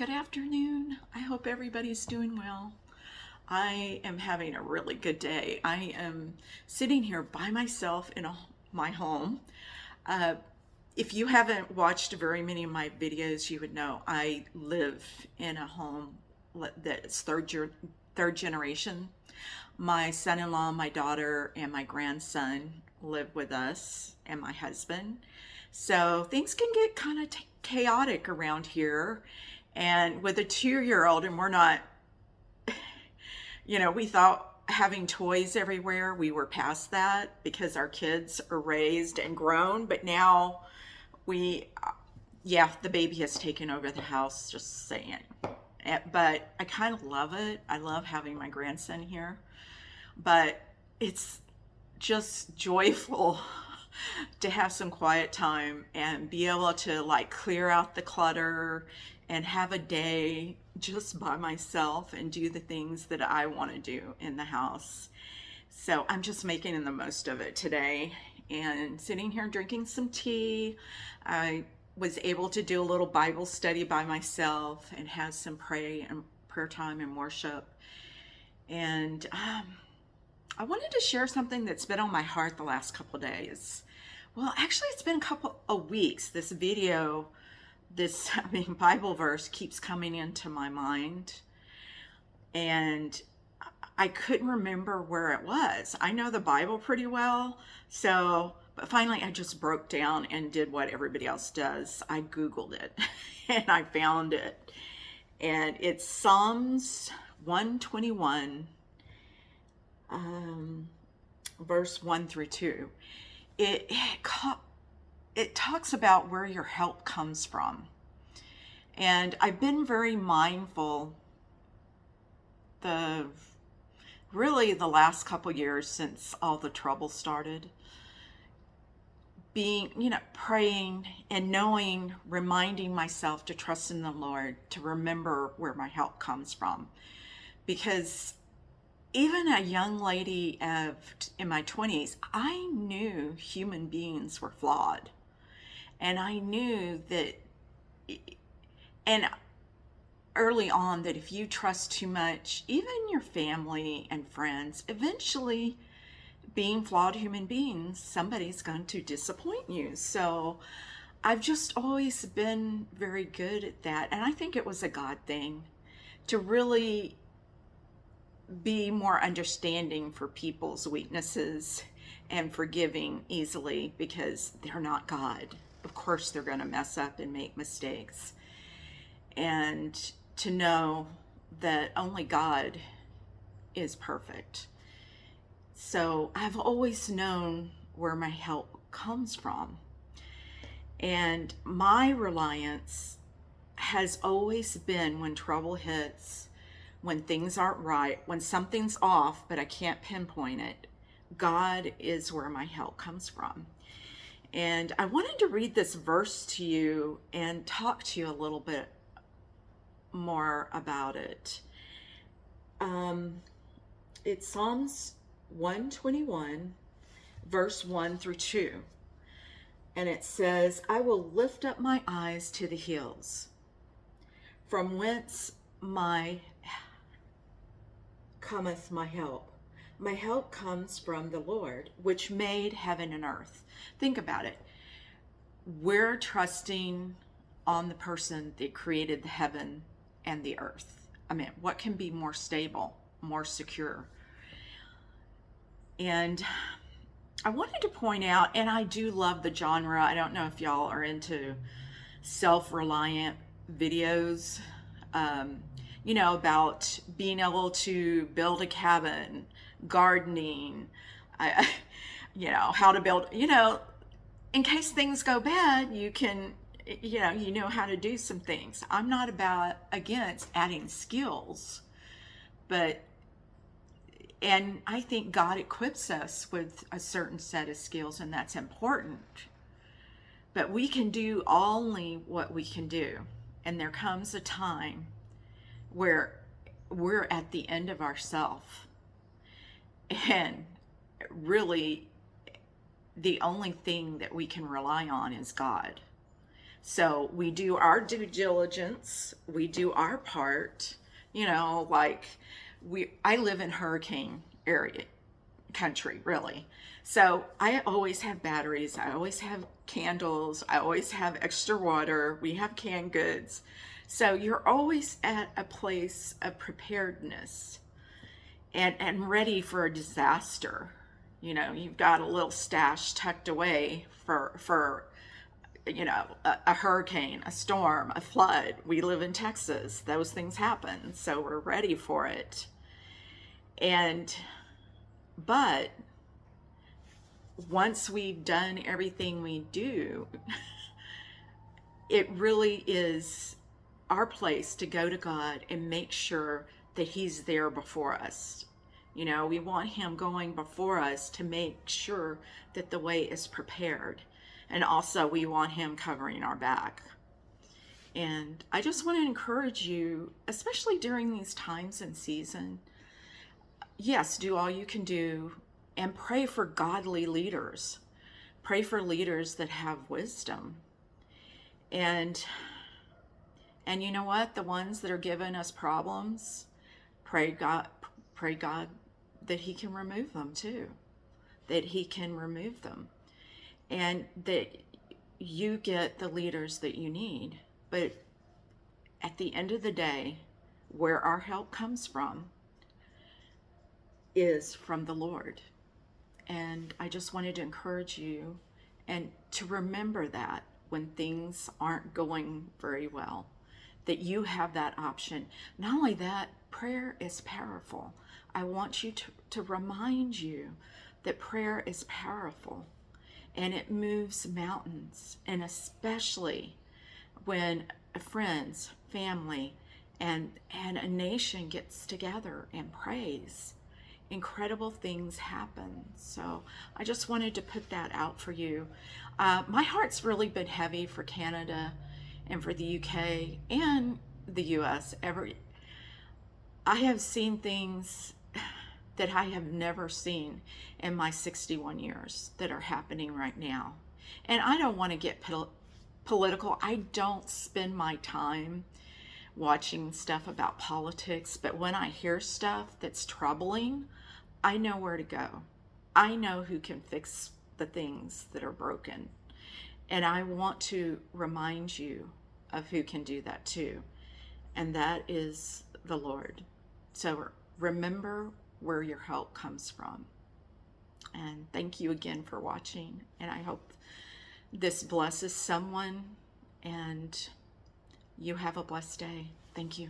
Good afternoon. I hope everybody's doing well. I am having a really good day. I am sitting here by myself in my home. Uh, if you haven't watched very many of my videos, you would know I live in a home that's third generation. My son-in-law, my daughter, and my grandson live with us, and my husband. So things can get kind of chaotic around here. And with a 2-year old, and we're not, we thought having toys everywhere, we were past that because our kids are raised and grown. But now the baby has taken over the house, just saying. But I kind of love it. I love having my grandson here. But it's just joyful to have some quiet time and be able to like clear out the clutter and have a day just by myself and do the things that I want to do in the house. So I'm just making the most of it today and sitting here drinking some tea. I was able to do a little Bible study by myself and have some prayer time and worship. And I wanted to share something that's been on my heart the last couple of days. Well, actually, it's been a couple of weeks. This Bible verse keeps coming into my mind, and I couldn't remember where it was. I know the Bible pretty well, but finally I just broke down and did what everybody else does. I Googled it, and I found it. And it's Psalms 121, verse 1 through 2. It talks about where your help comes from. And I've been very mindful really the last couple years since all the trouble started, praying and reminding myself to trust in the Lord, to remember where my help comes from. Because even a young lady in my 20s, I knew human beings were flawed. And I knew that, and early on, that if you trust too much, even your family and friends, eventually, being flawed human beings, somebody's going to disappoint you. So I've just always been very good at that. And I think it was a God thing to really be more understanding for people's weaknesses and forgiving easily, because they're not God. Of course, they're going to mess up and make mistakes. And to know that only God is perfect. So I've always known where my help comes from. And my reliance has always been when trouble hits, when things aren't right, when something's off, but I can't pinpoint it. God is where my help comes from. And I wanted to read this verse to you and talk to you a little bit more about it. It's Psalms 121, verse 1 through 2. And it says, I will lift up my eyes to the hills, from whence cometh my help. My help comes from the Lord, which made heaven and earth. Think about it. We're trusting on the person that created the heaven and the earth. I mean, what can be more stable, more secure? And I wanted to point out, and I do love the genre. I don't know if y'all are into self-reliant videos, about being able to build a cabin, gardening, how to build, in case things go bad, you can, you know how to do some things. I'm not against adding skills, and I think God equips us with a certain set of skills, and that's important. But we can do only what we can do. And there comes a time where we're at the end of ourself. And really, the only thing that we can rely on is God. So we do our due diligence, we do our part, like I live in hurricane area country, really. So I always have batteries, I always have candles, I always have extra water, we have canned goods. So you're always at a place of preparedness and ready for a disaster. You've got a little stash tucked away for a hurricane, a storm, a flood. We live in Texas. Those things happen. So we're ready for it. But once we've done everything we do, it really is our place to go to God and make sure that He's there before us. We want Him going before us to make sure that the way is prepared. And also, we want Him covering our back. And I just want to encourage you, especially during these times and season, yes, do all you can do and pray for godly leaders. Pray for leaders that have wisdom. And you know what? The ones that are giving us problems, pray God that He can remove them too. That He can remove them. And that you get the leaders that you need. But at the end of the day, where our help comes from is from the Lord. And I just wanted to encourage you and to remember that when things aren't going very well, that you have that option. Not only that, prayer is powerful. I want you to remind you that prayer is powerful and it moves mountains, and especially when friends, family, and a nation gets together and prays, incredible things happen. So I just wanted to put that out for you. My heart's really been heavy for Canada and for the UK and the US. I have seen things that I have never seen in my 61 years that are happening right now. And I don't want to get political. I don't spend my time watching stuff about politics, but when I hear stuff that's troubling, I know where to go. I know who can fix the things that are broken. And I want to remind you of who can do that too. And that is the Lord. So remember where your help comes from. And thank you again for watching. And I hope this blesses someone and you have a blessed day. Thank you.